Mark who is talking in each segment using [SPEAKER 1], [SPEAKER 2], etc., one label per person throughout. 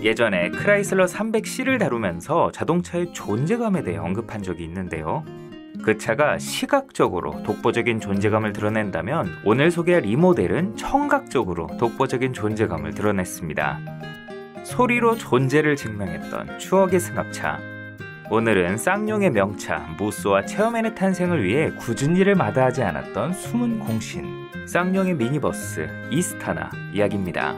[SPEAKER 1] 예전에 크라이슬러 300C를 다루면서 자동차의 존재감에 대해 언급한 적이 있는데요. 그 차가 시각적으로 독보적인 존재감을 드러낸다면 오늘 소개할 이 모델은 청각적으로 독보적인 존재감을 드러냈습니다. 소리로 존재를 증명했던 추억의 승합차. 오늘은 쌍용의 명차 무쏘와 체어맨의 탄생을 위해 굳은 일을 마다하지 않았던 숨은 공신 쌍용의 미니버스 이스타나 이야기입니다.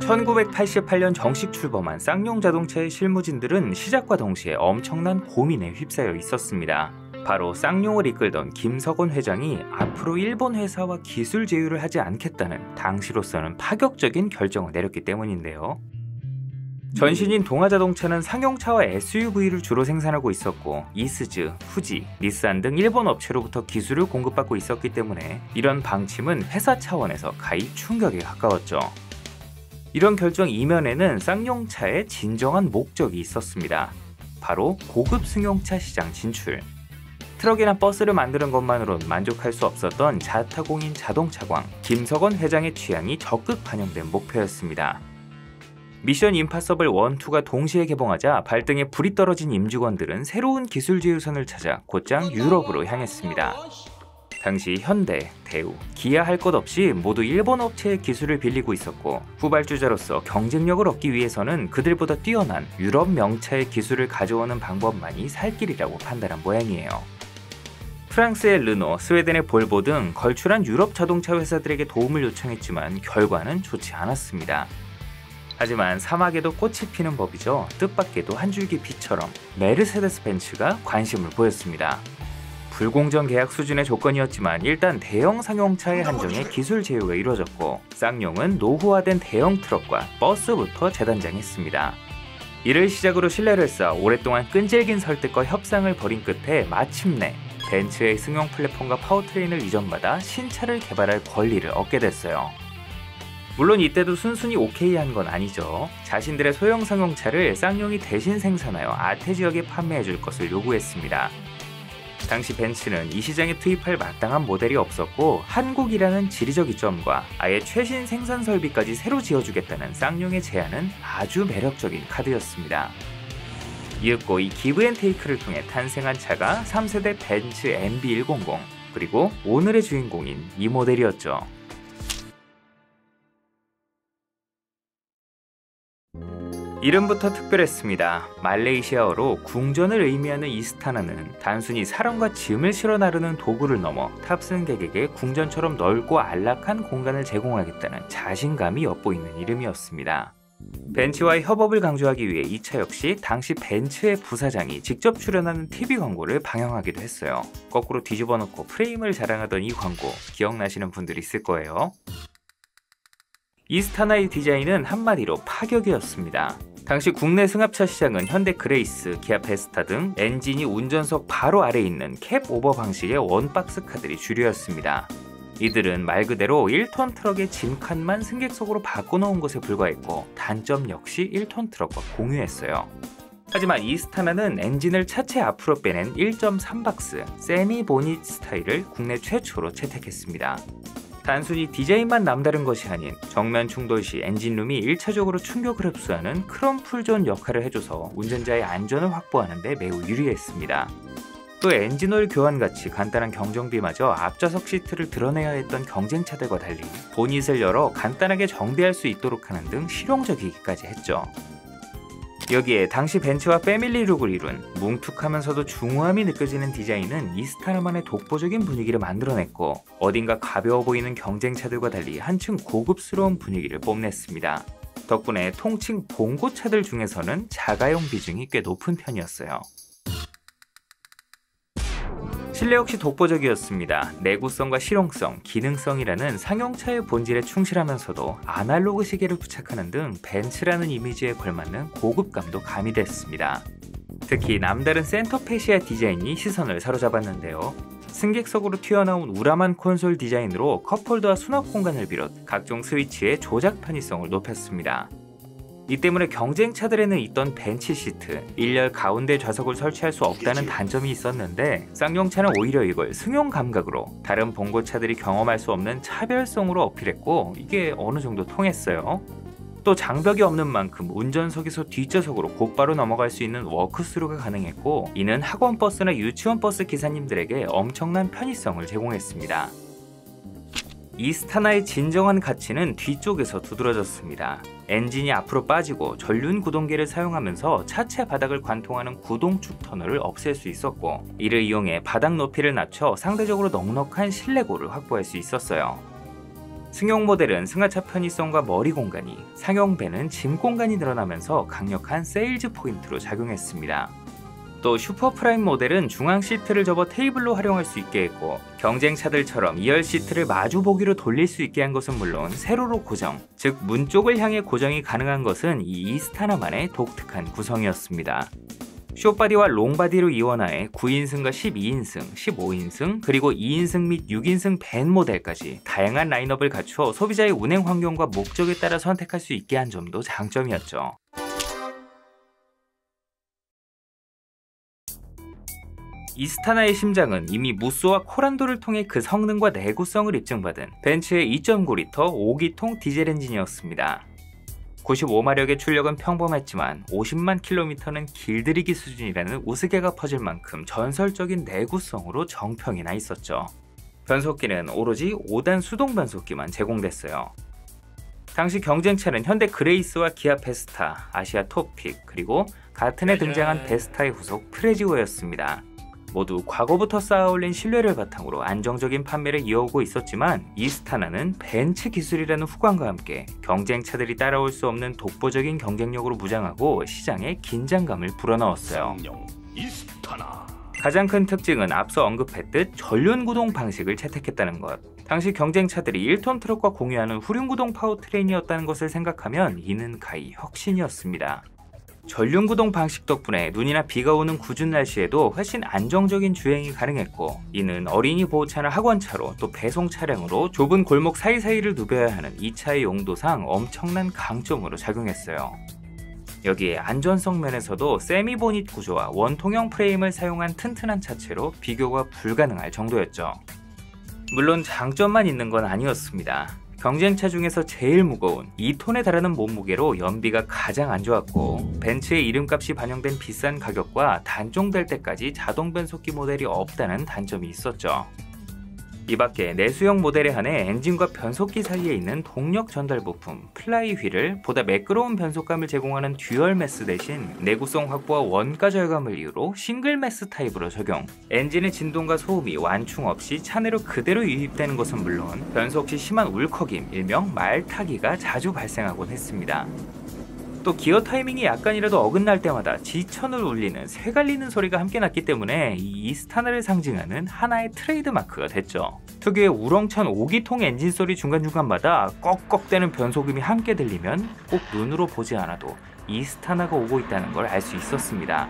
[SPEAKER 1] 1988년 정식 출범한 쌍용 자동차의 실무진들은 시작과 동시에 엄청난 고민에 휩싸여 있었습니다. 바로 쌍용을 이끌던 김석원 회장이 앞으로 일본 회사와 기술 제휴를 하지 않겠다는 당시로서는 파격적인 결정을 내렸기 때문인데요. 전신인 동아자동차는 상용차와 SUV를 주로 생산하고 있었고 이스즈, 후지, 닛산 등 일본 업체로부터 기술을 공급받고 있었기 때문에 이런 방침은 회사 차원에서 가히 충격에 가까웠죠. 이런 결정 이면에는 쌍용차의 진정한 목적이 있었습니다. 바로 고급 승용차 시장 진출. 트럭이나 버스를 만드는 것만으로는 만족할 수 없었던 자타공인 자동차광 김석원 회장의 취향이 적극 반영된 목표였습니다. 미션 임파서블 1, 2가 동시에 개봉하자 발등에 불이 떨어진 임직원들은 새로운 기술 제휴선을 찾아 곧장 유럽으로 향했습니다. 당시 현대, 대우, 기아 할 것 없이 모두 일본 업체의 기술을 빌리고 있었고 후발주자로서 경쟁력을 얻기 위해서는 그들보다 뛰어난 유럽 명차의 기술을 가져오는 방법만이 살 길이라고 판단한 모양이에요. 프랑스의 르노, 스웨덴의 볼보 등 걸출한 유럽 자동차 회사들에게 도움을 요청했지만 결과는 좋지 않았습니다. 하지만 사막에도 꽃이 피는 법이죠. 뜻밖에도 한 줄기 빛처럼 메르세데스 벤츠가 관심을 보였습니다. 불공정 계약 수준의 조건이었지만 일단 대형 상용차의 한정에 기술 제휴가 이루어졌고 쌍용은 노후화된 대형 트럭과 버스부터 재단장했습니다. 이를 시작으로 신뢰를 쌓아 오랫동안 끈질긴 설득과 협상을 벌인 끝에 마침내 벤츠의 승용 플랫폼과 파워트레인을 이전받아 신차를 개발할 권리를 얻게 됐어요. 물론 이때도 순순히 오케이 한 건 아니죠. 자신들의 소형 상용차를 쌍용이 대신 생산하여 아태 지역에 판매해줄 것을 요구했습니다. 당시 벤츠는 이 시장에 투입할 마땅한 모델이 없었고 한국이라는 지리적 이점과 아예 최신 생산 설비까지 새로 지어주겠다는 쌍용의 제안은 아주 매력적인 카드였습니다. 이윽고 이 기브앤테이크를 통해 탄생한 차가 3세대 벤츠 MB100 그리고 오늘의 주인공인 이 모델이었죠. 이름부터 특별했습니다. 말레이시아어로 궁전을 의미하는 이스타나는 단순히 사람과 짐을 실어 나르는 도구를 넘어 탑승객에게 궁전처럼 넓고 안락한 공간을 제공하겠다는 자신감이 엿보이는 이름이었습니다. 벤츠와의 협업을 강조하기 위해 이 차 역시 당시 벤츠의 부사장이 직접 출연하는 TV 광고를 방영하기도 했어요. 거꾸로 뒤집어 놓고 프레임을 자랑하던 이 광고 기억나시는 분들이 있을 거예요. 이스타나의 디자인은 한마디로 파격이었습니다. 당시 국내 승합차 시장은 현대 그레이스, 기아 페스타 등 엔진이 운전석 바로 아래에 있는 캡 오버 방식의 원박스 카들이 주류였습니다. 이들은 말 그대로 1톤 트럭의 짐칸만 승객석으로 바꿔놓은 것에 불과했고 단점 역시 1톤 트럭과 공유했어요. 하지만 이스타나는 엔진을 차체 앞으로 빼낸 1.3박스 세미 보닛 스타일을 국내 최초로 채택했습니다. 단순히 디자인만 남다른 것이 아닌 정면 충돌 시 엔진룸이 1차적으로 충격을 흡수하는 크롬 풀존 역할을 해줘서 운전자의 안전을 확보하는 데 매우 유리했습니다. 또 엔진오일 교환같이 간단한 경정비마저 앞좌석 시트를 드러내야 했던 경쟁차들과 달리 보닛을 열어 간단하게 정비할 수 있도록 하는 등 실용적이기까지 했죠. 여기에 당시 벤츠와 패밀리룩을 이룬 뭉툭하면서도 중후함이 느껴지는 디자인은 이스타나만의 독보적인 분위기를 만들어냈고 어딘가 가벼워 보이는 경쟁차들과 달리 한층 고급스러운 분위기를 뽐냈습니다. 덕분에 통칭 봉고차들 중에서는 자가용 비중이 꽤 높은 편이었어요. 실내 역시 독보적이었습니다. 내구성과 실용성, 기능성이라는 상용차의 본질에 충실하면서도 아날로그 시계를 부착하는 등 벤츠라는 이미지에 걸맞는 고급감도 가미됐습니다. 특히 남다른 센터 페시아 디자인이 시선을 사로잡았는데요. 승객석으로 튀어나온 우람한 콘솔 디자인으로 컵홀더와 수납 공간을 비롯 각종 스위치의 조작 편의성을 높였습니다. 이 때문에 경쟁차들에는 있던 벤치 시트, 일렬 가운데 좌석을 설치할 수 없다는 단점이 있었는데 쌍용차는 오히려 이걸 승용 감각으로 다른 봉고차들이 경험할 수 없는 차별성으로 어필했고 이게 어느 정도 통했어요. 또 장벽이 없는 만큼 운전석에서 뒷좌석으로 곧바로 넘어갈 수 있는 워크스루가 가능했고 이는 학원 버스나 유치원 버스 기사님들에게 엄청난 편의성을 제공했습니다. 이스타나의 진정한 가치는 뒤쪽에서 두드러졌습니다. 엔진이 앞으로 빠지고 전륜 구동계를 사용하면서 차체 바닥을 관통하는 구동축 터널을 없앨 수 있었고 이를 이용해 바닥 높이를 낮춰 상대적으로 넉넉한 실내고를 확보할 수 있었어요. 승용 모델은 승하차 편의성과 머리 공간이, 상용배는 짐 공간이 늘어나면서 강력한 세일즈 포인트로 작용했습니다. 또 슈퍼프라임 모델은 중앙 시트를 접어 테이블로 활용할 수 있게 했고 경쟁차들처럼 2열 시트를 마주 보기로 돌릴 수 있게 한 것은 물론 세로로 고정, 즉 문 쪽을 향해 고정이 가능한 것은 이 이스타나만의 독특한 구성이었습니다. 숏바디와 롱바디로 이원화해 9인승과 12인승, 15인승, 그리고 2인승 및 6인승 밴 모델까지 다양한 라인업을 갖추어 소비자의 운행 환경과 목적에 따라 선택할 수 있게 한 점도 장점이었죠. 이스타나의 심장은 이미 무쏘와 코란도를 통해 그 성능과 내구성을 입증받은 벤츠의 2.9L 5기통 디젤 엔진이었습니다. 95마력의 출력은 평범했지만 50만 킬로미터는 길들이기 수준이라는 우스개가 퍼질 만큼 전설적인 내구성으로 정평이 나 있었죠. 변속기는 오로지 5단 수동 변속기만 제공됐어요. 당시 경쟁차는 현대 그레이스와 기아 페스타, 아시아 토픽, 그리고 같은 해 등장한 베스타의 후속 프레지오였습니다. 모두 과거부터 쌓아올린 신뢰를 바탕으로 안정적인 판매를 이어오고 있었지만 이스타나는 벤츠 기술이라는 후광과 함께 경쟁차들이 따라올 수 없는 독보적인 경쟁력으로 무장하고 시장에 긴장감을 불어넣었어요. 가장 큰 특징은 앞서 언급했듯 전륜구동 방식을 채택했다는 것. 당시 경쟁차들이 1톤 트럭과 공유하는 후륜구동 파워트레인이었다는 것을 생각하면 이는 가히 혁신이었습니다. 전륜구동 방식 덕분에 눈이나 비가 오는 궂은 날씨에도 훨씬 안정적인 주행이 가능했고 이는 어린이 보호차나 학원차로 또 배송 차량으로 좁은 골목 사이사이를 누벼야 하는 이 차의 용도상 엄청난 강점으로 작용했어요. 여기에 안전성 면에서도 세미 보닛 구조와 원통형 프레임을 사용한 튼튼한 차체로 비교가 불가능할 정도였죠. 물론 장점만 있는 건 아니었습니다. 경쟁차 중에서 제일 무거운 2톤에 달하는 몸무게로 연비가 가장 안 좋았고 벤츠의 이름값이 반영된 비싼 가격과 단종될 때까지 자동 변속기 모델이 없다는 단점이 있었죠. 이 밖에 내수형 모델에 한해 엔진과 변속기 사이에 있는 동력 전달 부품 플라이 휠을 보다 매끄러운 변속감을 제공하는 듀얼 매스 대신 내구성 확보와 원가 절감을 이유로 싱글 매스 타입으로 적용. 엔진의 진동과 소음이 완충 없이 차내로 그대로 유입되는 것은 물론 변속 시 심한 울컥임, 일명 말타기가 자주 발생하곤 했습니다. 또 기어 타이밍이 약간이라도 어긋날 때마다 지천을 울리는 쇠갈리는 소리가 함께 났기 때문에 이 이스타나를 상징하는 하나의 트레이드 마크가 됐죠. 특유의 우렁찬 5기통 엔진 소리 중간중간마다 꺽꺽대는 변속음이 함께 들리면 꼭 눈으로 보지 않아도 이스타나가 오고 있다는 걸 알 수 있었습니다.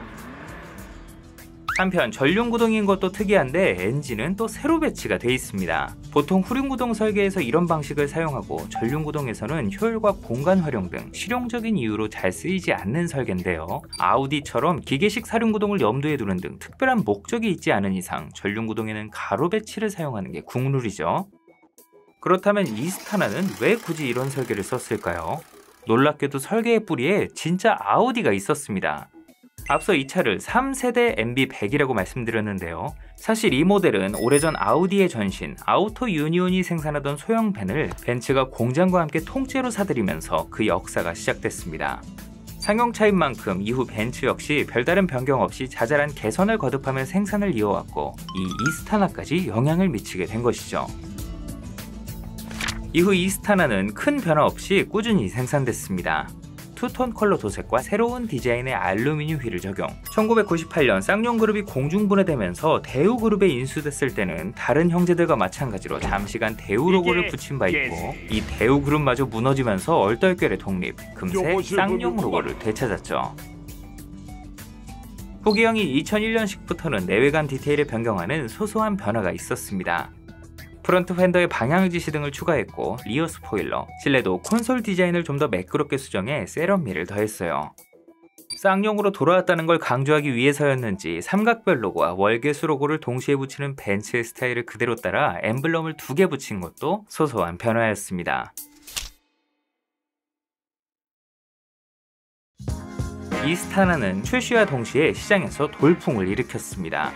[SPEAKER 1] 한편 전륜구동인 것도 특이한데 엔진은 또 새로 배치가 돼 있습니다. 보통 후륜구동 설계에서 이런 방식을 사용하고 전륜구동에서는 효율과 공간 활용 등 실용적인 이유로 잘 쓰이지 않는 설계인데요. 아우디처럼 기계식 사륜구동을 염두에 두는 등 특별한 목적이 있지 않은 이상 전륜구동에는 가로 배치를 사용하는 게 국룰이죠. 그렇다면 이스타나는 왜 굳이 이런 설계를 썼을까요? 놀랍게도 설계의 뿌리에 진짜 아우디가 있었습니다. 앞서 이 차를 3세대 MB100이라고 말씀드렸는데요. 사실 이 모델은 오래전 아우디의 전신 아우토 유니온이 생산하던 소형 밴을 벤츠가 공장과 함께 통째로 사들이면서 그 역사가 시작됐습니다. 상용차인 만큼 이후 벤츠 역시 별다른 변경 없이 자잘한 개선을 거듭하며 생산을 이어왔고 이 이스타나까지 영향을 미치게 된 것이죠. 이후 이스타나는 큰 변화 없이 꾸준히 생산됐습니다. 투톤 컬러 도색과 새로운 디자인의 알루미늄 휠을 적용. 1998년 쌍용그룹이 공중분해되면서 대우그룹에 인수됐을 때는 다른 형제들과 마찬가지로 잠시간 대우 로고를 붙인 바 있고 이 대우그룹마저 무너지면서 얼떨결에 독립, 금세 쌍용 로고를 되찾았죠. 후기형이 2001년식부터는 내외관 디테일을 변경하는 소소한 변화가 있었습니다. 프론트 팬더에 방향지시 등을 추가했고 리어 스포일러, 실내도 콘솔 디자인을 좀 더 매끄럽게 수정해 세련미를 더했어요. 쌍용으로 돌아왔다는 걸 강조하기 위해서였는지 삼각별 로고와 월계수 로고를 동시에 붙이는 벤츠의 스타일을 그대로 따라 엠블럼을 2개 붙인 것도 소소한 변화였습니다. 이스타나는 출시와 동시에 시장에서 돌풍을 일으켰습니다.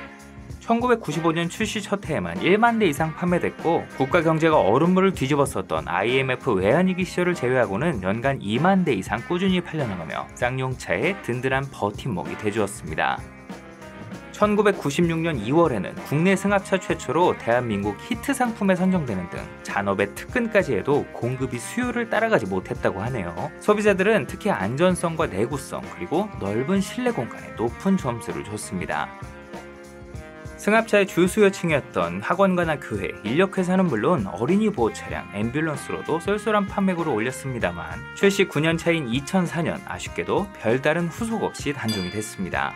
[SPEAKER 1] 1995년 출시 첫 해에만 1만 대 이상 판매됐고 국가 경제가 얼음물을 뒤집었었던 IMF 외환위기 시절을 제외하고는 연간 2만 대 이상 꾸준히 팔려나가며 쌍용차의 든든한 버팀목이 돼주었습니다. 1996년 2월에는 국내 승합차 최초로 대한민국 히트 상품에 선정되는 등 잔업의 특근까지 해도 공급이 수요를 따라가지 못했다고 하네요. 소비자들은 특히 안전성과 내구성 그리고 넓은 실내 공간에 높은 점수를 줬습니다. 승합차의 주 수요층이었던 학원가나 교회, 인력회사는 물론 어린이 보호 차량, 앰뷸런스로도 쏠쏠한 판매고를 올렸습니다만 출시 9년 차인 2004년 아쉽게도 별다른 후속 없이 단종이 됐습니다.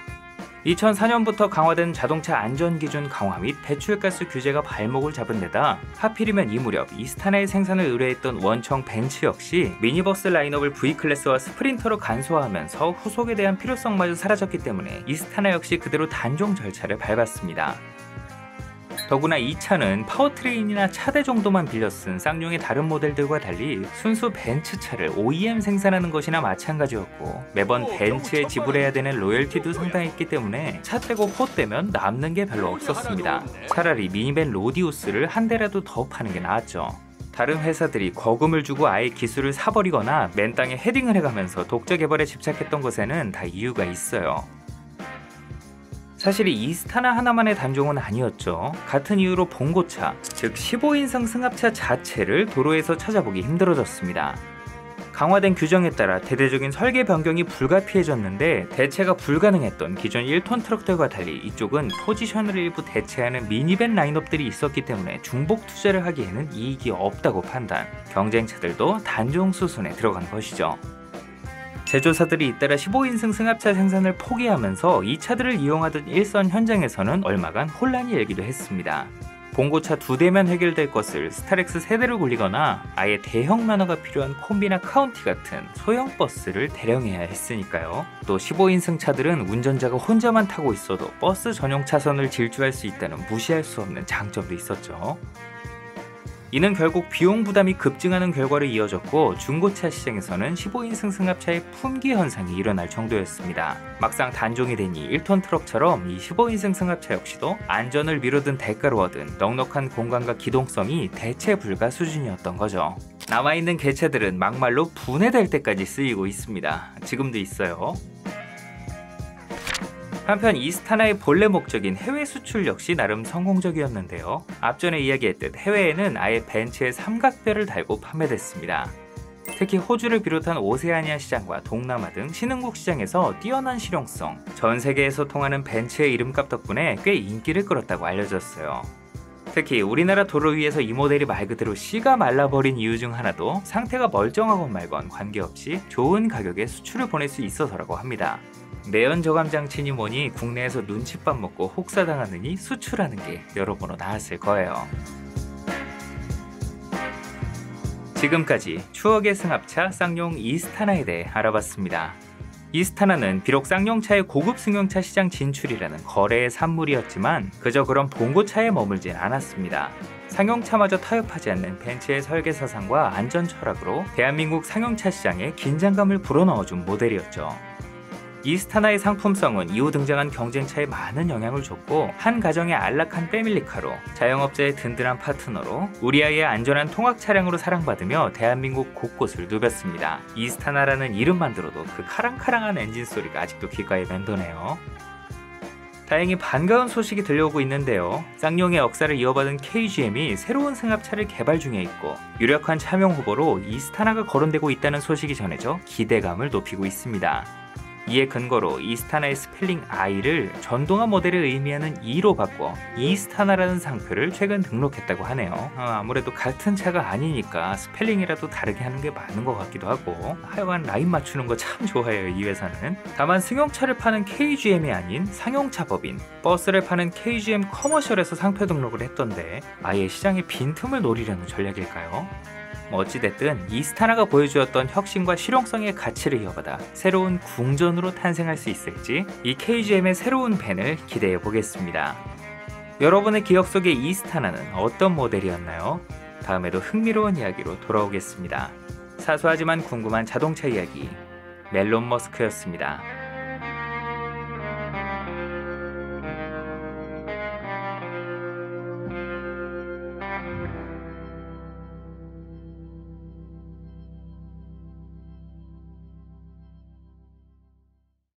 [SPEAKER 1] 2004년부터 강화된 자동차 안전기준 강화 및 배출가스 규제가 발목을 잡은 데다 하필이면 이 무렵 이스타나의 생산을 의뢰했던 원청 벤츠 역시 미니버스 라인업을 V클래스와 스프린터로 간소화하면서 후속에 대한 필요성마저 사라졌기 때문에 이스타나 역시 그대로 단종 절차를 밟았습니다. 더구나 이 차는 파워트레인이나 차대 정도만 빌려 쓴 쌍용의 다른 모델들과 달리 순수 벤츠차를 OEM 생산하는 것이나 마찬가지였고 매번 벤츠에 지불해야 되는 로열티도 상당했기 때문에 차 떼고 포 떼면 남는 게 별로 없었습니다. 차라리 미니밴 로디우스를 한 대라도 더 파는 게 나았죠. 다른 회사들이 거금을 주고 아예 기술을 사버리거나 맨 땅에 헤딩을 해가면서 독자 개발에 집착했던 것에는 다 이유가 있어요. 사실 이 이스타나 하나만의 단종은 아니었죠. 같은 이유로 봉고차, 즉 15인승 승합차 자체를 도로에서 찾아보기 힘들어졌습니다. 강화된 규정에 따라 대대적인 설계 변경이 불가피해졌는데 대체가 불가능했던 기존 1톤 트럭들과 달리 이쪽은 포지션을 일부 대체하는 미니밴 라인업들이 있었기 때문에 중복 투자를 하기에는 이익이 없다고 판단, 경쟁차들도 단종 수순에 들어간 것이죠. 제조사들이 잇따라 15인승 승합차 생산을 포기하면서 이 차들을 이용하던 일선 현장에서는 얼마간 혼란이 일기도 했습니다. 봉고차 2대면 해결될 것을 스타렉스 3대를 굴리거나 아예 대형 면허가 필요한 콤비나 카운티 같은 소형 버스를 대령해야 했으니까요. 또 15인승 차들은 운전자가 혼자만 타고 있어도 버스 전용 차선을 질주할 수 있다는 무시할 수 없는 장점도 있었죠. 이는 결국 비용 부담이 급증하는 결과로 이어졌고 중고차 시장에서는 15인승 승합차의 품귀 현상이 일어날 정도였습니다. 막상 단종이 되니 1톤 트럭처럼 이 15인승 승합차 역시도 안전을 미뤄둔 대가로 얻은 넉넉한 공간과 기동성이 대체 불가 수준이었던 거죠. 남아있는 개체들은 막말로 분해될 때까지 쓰이고 있습니다. 지금도 있어요. 한편 이스타나의 본래 목적인 해외 수출 역시 나름 성공적이었는데요. 앞전에 이야기했듯 해외에는 아예 벤츠의 삼각대를 달고 판매됐습니다. 특히 호주를 비롯한 오세아니아 시장과 동남아 등 신흥국 시장에서 뛰어난 실용성, 전 세계에서 통하는 벤츠의 이름값 덕분에 꽤 인기를 끌었다고 알려졌어요. 특히 우리나라 도로 위에서 이 모델이 말 그대로 씨가 말라버린 이유 중 하나도 상태가 멀쩡하건 말건 관계없이 좋은 가격에 수출을 보낼 수 있어서라고 합니다. 내연 저감 장치니 뭐니 국내에서 눈칫밥 먹고 혹사당하느니 수출하는 게 여러모로 나았을 거예요. 지금까지 추억의 승합차 쌍용 이스타나에 대해 알아봤습니다. 이스타나는 비록 쌍용차의 고급 승용차 시장 진출이라는 거래의 산물이었지만 그저 그런 봉고차에 머물진 않았습니다. 상용차마저 타협하지 않는 벤츠의 설계 사상과 안전 철학으로 대한민국 상용차 시장에 긴장감을 불어넣어준 모델이었죠. 이스타나의 상품성은 이후 등장한 경쟁차에 많은 영향을 줬고 한 가정의 안락한 패밀리카로 자영업자의 든든한 파트너로 우리 아이의 안전한 통학 차량으로 사랑받으며 대한민국 곳곳을 누볐습니다. 이스타나라는 이름만 들어도 그 카랑카랑한 엔진 소리가 아직도 귓가에 맴도네요. 다행히 반가운 소식이 들려오고 있는데요. 쌍용의 역사를 이어받은 KGM이 새로운 승합차를 개발 중에 있고 유력한 차명 후보로 이스타나가 거론되고 있다는 소식이 전해져 기대감을 높이고 있습니다. 이에 근거로 이스타나의 스펠링 I를 전동화 모델을 의미하는 E로 바꿔 이스타나라는 상표를 최근 등록했다고 하네요. 아무래도 같은 차가 아니니까 스펠링이라도 다르게 하는 게 맞는 것 같기도 하고, 하여간 라인 맞추는 거 참 좋아해요, 이 회사는. 다만 승용차를 파는 KGM이 아닌 상용차 법인, 버스를 파는 KGM 커머셜에서 상표 등록을 했던데 아예 시장의 빈틈을 노리려는 전략일까요? 어찌됐든 이스타나가 보여주었던 혁신과 실용성의 가치를 이어받아 새로운 궁전으로 탄생할 수 있을지 이 KGM의 새로운 밴을 기대해 보겠습니다. 여러분의 기억 속의 이스타나는 어떤 모델이었나요? 다음에도 흥미로운 이야기로 돌아오겠습니다. 사소하지만 궁금한 자동차 이야기, 멜론 머스크였습니다.